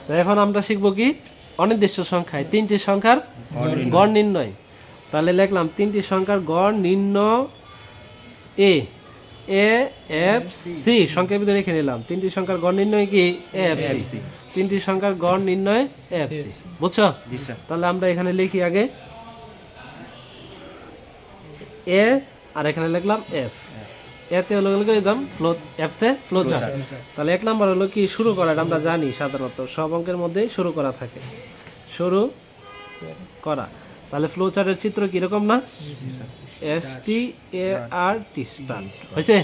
তো এখন আমরা শিখবো কি অনির্দিষ্ট সংখ্যায় তিনটি সংখ্যার গড় নির্ণয়। তাহলে লিখলাম তিনটি সংখ্যার গড় নির্ণয় এ এ এফ সি সংখ্যার ভিতরে লিখে নিলাম তিনটি সংখ্যার গড় নির্ণয় কি এফ সি, তিনটি সংখ্যার গড় নির্ণয় এফ সি। বুঝছো? তাহলে আমরা এখানে লিখি আগে এ আর এখানে লিখলাম এফ। এতে হলো দিলাম ফ্লো, এফতে ফ্লো চার্ট। তাহলে এক নাম্বার হলো কি শুরু করাটা, আমরা জানি সাধারণত সব অঙ্কের মধ্যেই শুরু করা থাকে, শুরু করা। তাহলে ফ্লো চার্টের চিত্র কিরকম না, এস টি এ আর টি স্টার্ট হয়েছে।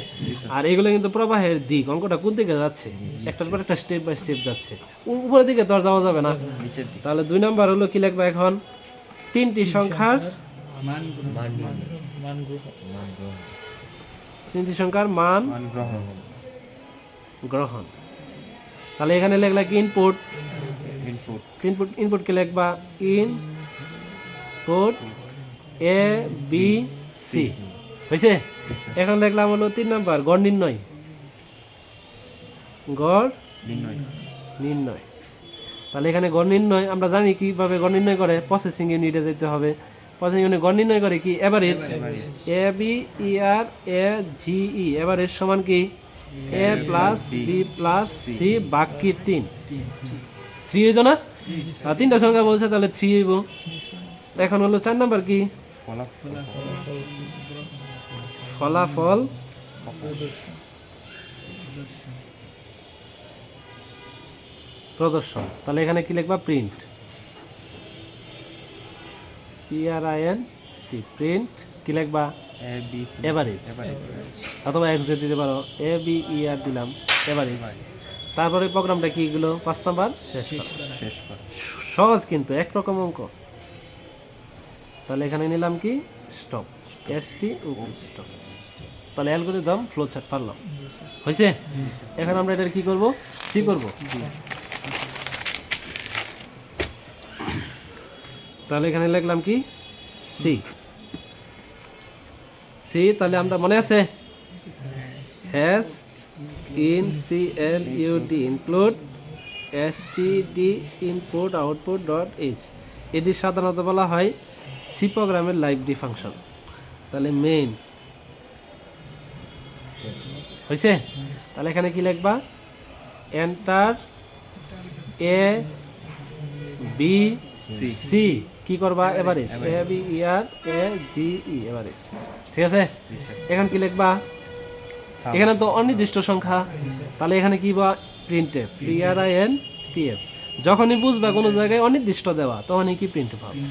আর এগুলো কিন্তু প্রবাহের দিক, অঙ্কটা কোন দিকে যাচ্ছে, একটার পর একটা স্টেপ বাই স্টেপ যাচ্ছে, উপরের দিকে তো আর যাওয়া যাবে না। তাহলে 2 নাম্বার হলো কি লিখবা এখন, তিনটি সংখ্যার তিনটি সংখ্যার মান গ্রহণ। তাহলে এখানে লিখলা কি ইনপুট, ইনপুট কে লিখবা ইনপুট এ বি সি হয়েছে। এখন লিখলাম হলো 3 নাম্বার গড় নির্ণয়, গড় নির্ণয়। তাহলে এখানে গড় নির্ণয় আমরা জানি কিভাবে গড় নির্ণয় করে, প্রসেসিং ইউনিটে যেতে হবে। প্রসেসিং ইউনিট গড় নির্ণয় করে কি average, A B E R A G E, average সমান কি এ প্লাস বি প্লাস সি বাকি 3 হইত না, আর 3টা সংখ্যা বলছে তাহলে 3 হইব। এখন হলো 4 নাম্বার কি ফলাফল প্রদর্শন। তাহলে এখানে কি লিখবা প্রিন্ট, PRINT প্রিন্ট কি লিখবা এভারেজ, অথবা এক্স দিয়ে দিতে পারো, এ বি ই আর দিলাম এভারেজ। তারপরে প্রোগ্রামটা কি গুলো 5 নাম্বার শেষ করা। সহজ কিন্তু একরকম অঙ্ক। তাহলে এখানে নিলাম কি স্টপ, এসটি স্টপ। তাহলে অ্যালগরিদম ফ্লো চার্ট পারলাম, হয়েছে। এখন আমরা এটার কি করব, সি করব। তাহলে এখানে লিখলাম কি সি, সি। তাহলে আমরা মনে আছে hash include include STD input output dot H. এটি সাধারণত বলা হয় সি প্রোগ্রামের লাইব্রেরি ফাংশন। তাহলে মেইন হয়েছে। তাহলে এখানে কি লিখবা, এন্টার এ বি সি কি করবা average, A B E R A G E average, ঠিক আছে। এখন কি লিখবা, এখানে তো অনির্দিষ্ট সংখ্যা, তাহলে এখানে কি বা প্রিন্টএফ, PRINTF। যখনই বুঝবা কোনো জায়গায় অনির্দিষ্ট দেওয়া তখনই কি প্রিন্ট পাবে।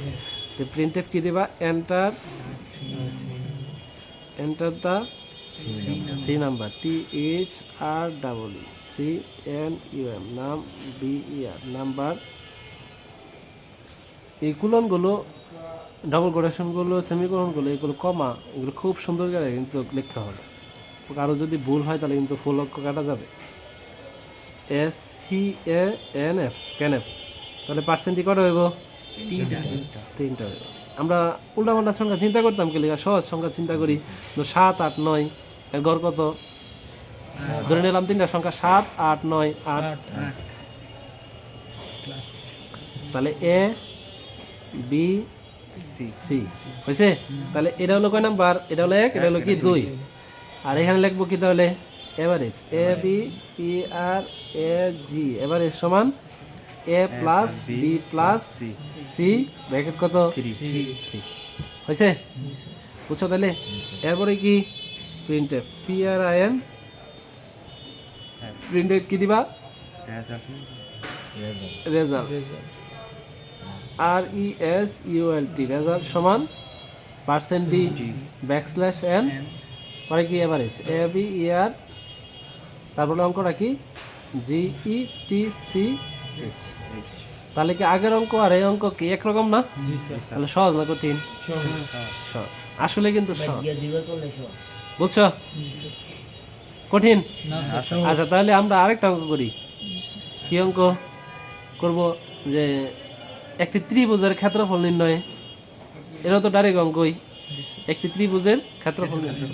তো প্রিন্টএফ কি দিবা, এন্টার দা 3 নাম্বার THREE 3NUM নাম BER নাম্বার। এই কুলনগুলো, ডাবল কোটেশনগুলো, সেমিকোলনগুলো, এগুলো কমা, এগুলো খুব সুন্দর করে কিন্তু লিখতে হবে। কারো যদি ভুল হয় তাহলে কিন্তু ফুল অক্ষর কাটা যাবে। SCANF scanf. তাহলে পার্সেন্টই কটা হইব, 3টা হইব। আমরা উল্টাপাল্টা সংখ্যা চিন্তা করতাম কি লিখা, সহজ সংখ্যা চিন্তা করি। 7 8 9 এর গড় কত, ধরে নিলাম 3টা সংখ্যা 7 8 9 8। তাহলে এ বি সি হয়েছে। তাহলে এটা হলো কয় নাম্বার, এটা হলো 1, এটা হলো কি 2। আর এখানে লিখবো কি তাহলে average, A B E R A G average সমান A plus B plus C bracket কত 3 হয়েছে। বুঝছো? তাহলে এরপরে কি প্রিন্টএফ, PRIN প্রিন্টএফ কি দিবা রেজাল্ট, RESULT রেজাল্ট সমান পার্সেন্ট ডি ব্যাকস্ল্যাশ এন, পরে কি এভারেজ এ বি ই আর, তারপরে অঙ্কটা কি GETCH। তাহলে কি আগের অঙ্ক আর এই অঙ্ক কি একরকম না? তাহলে সহজ না কঠিন? সহজ, আসলে কিন্তু সহজ। বুঝছো? কঠিন? আচ্ছা, তাহলে আমরা আরেকটা অঙ্ক করি। কি অঙ্ক করব, যে একটি ত্রিভুজের ক্ষেত্রফল নির্ণয়। এরা তো ডাইরেক্ট অঙ্কই, একটি ত্রিভুজের ক্ষেত্রফল নির্ণয়।